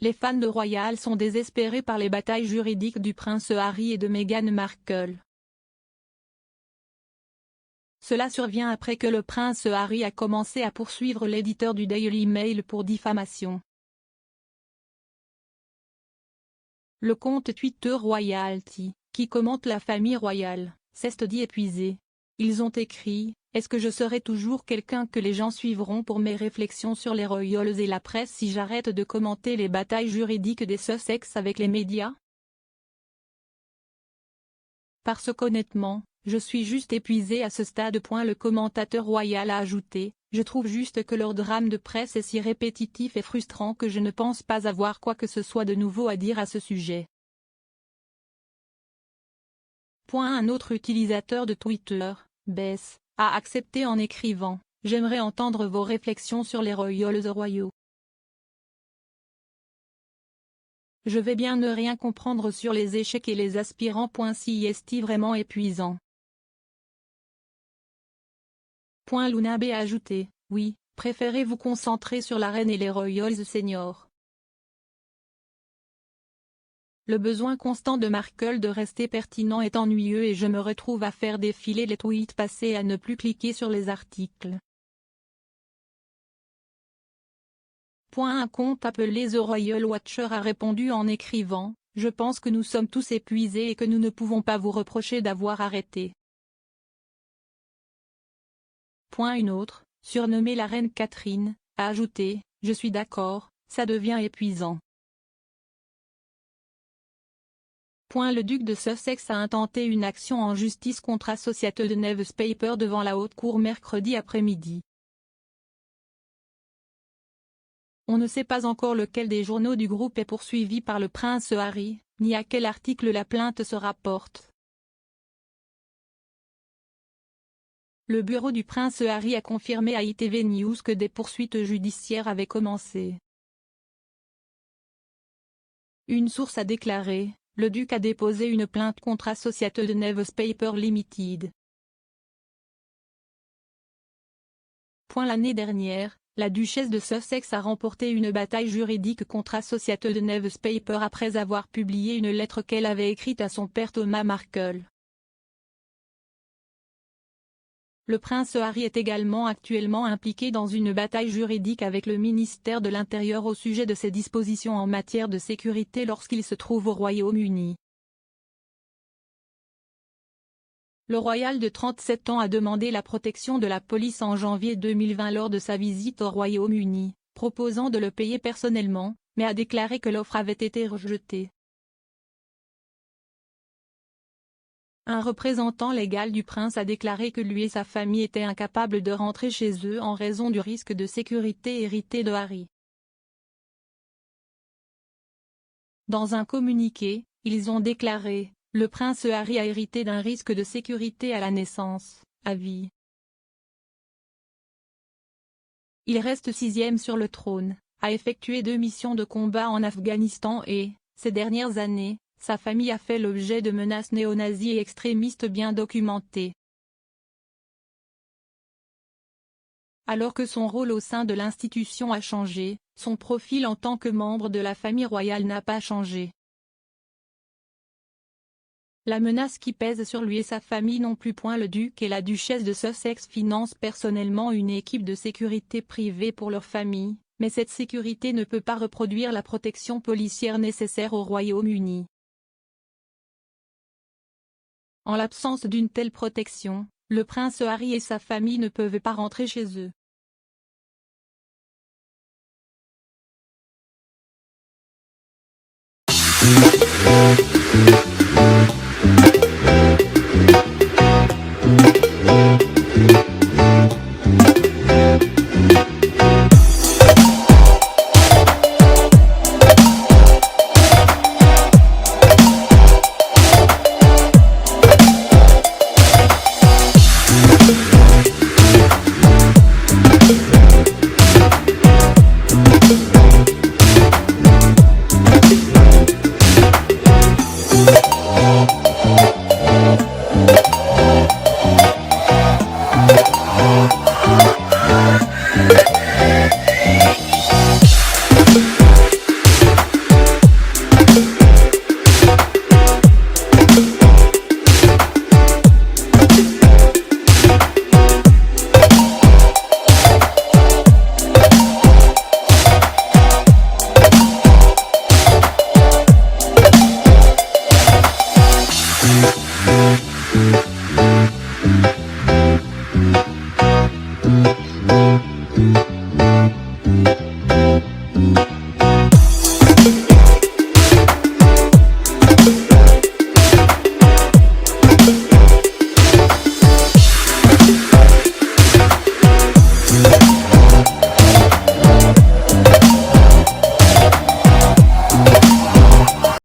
Les fans de Royal sont désespérés par les batailles juridiques du prince Harry et de Meghan Markle. Cela survient après que le prince Harry a commencé à poursuivre l'éditeur du Daily Mail pour diffamation. Le compte Twitter Royalty, qui commente la famille royale, s'est dit épuisé. Ils ont écrit « Est-ce que je serai toujours quelqu'un que les gens suivront pour mes réflexions sur les royals et la presse si j'arrête de commenter les batailles juridiques des Sussex avec les médias ? Parce qu'honnêtement, je suis juste épuisé à ce stade. » Le commentateur royal a ajouté « Je trouve juste que leur drame de presse est si répétitif et frustrant que je ne pense pas avoir quoi que ce soit de nouveau à dire à ce sujet. » Un autre utilisateur de Twitter, Bess, a accepté en écrivant « J'aimerais entendre vos réflexions sur les royals royaux. Je vais bien ne rien comprendre sur les échecs et les aspirants. Si est-il vraiment épuisant ? » Luna B a ajouté « Oui, préférez vous concentrer sur la reine et les royals seniors. Le besoin constant de Markle de rester pertinent est ennuyeux et je me retrouve à faire défiler les tweets passés et à ne plus cliquer sur les articles. » Un compte appelé The Royal Watcher a répondu en écrivant « Je pense que nous sommes tous épuisés et que nous ne pouvons pas vous reprocher d'avoir arrêté. » Une autre, surnommée la reine Catherine, a ajouté « Je suis d'accord, ça devient épuisant. » Le duc de Sussex a intenté une action en justice contre Associated Newspaper devant la haute cour mercredi après-midi. On ne sait pas encore lequel des journaux du groupe est poursuivi par le prince Harry, ni à quel article la plainte se rapporte. Le bureau du prince Harry a confirmé à ITV News que des poursuites judiciaires avaient commencé. Une source a déclaré « Le duc a déposé une plainte contre Associated Newspaper Limited. » L'année dernière, la duchesse de Sussex a remporté une bataille juridique contre Associated Newspaper après avoir publié une lettre qu'elle avait écrite à son père Thomas Markle. Le prince Harry est également actuellement impliqué dans une bataille juridique avec le ministère de l'Intérieur au sujet de ses dispositions en matière de sécurité lorsqu'il se trouve au Royaume-Uni. Le royal de 37 ans a demandé la protection de la police en janvier 2020 lors de sa visite au Royaume-Uni, proposant de le payer personnellement, mais a déclaré que l'offre avait été rejetée. Un représentant légal du prince a déclaré que lui et sa famille étaient incapables de rentrer chez eux en raison du risque de sécurité hérité de Harry. Dans un communiqué, ils ont déclaré « Le prince Harry a hérité d'un risque de sécurité à la naissance, à vie. Il reste 6e sur le trône, a effectué 2 missions de combat en Afghanistan et, ces dernières années, sa famille a fait l'objet de menaces néo-nazis et extrémistes bien documentées. Alors que son rôle au sein de l'institution a changé, son profil en tant que membre de la famille royale n'a pas changé. La menace qui pèse sur lui et sa famille non plus. Le duc et la duchesse de Sussex financent personnellement une équipe de sécurité privée pour leur famille, mais cette sécurité ne peut pas reproduire la protection policière nécessaire au Royaume-Uni. En l'absence d'une telle protection, le prince Harry et sa famille ne peuvent pas rentrer chez eux.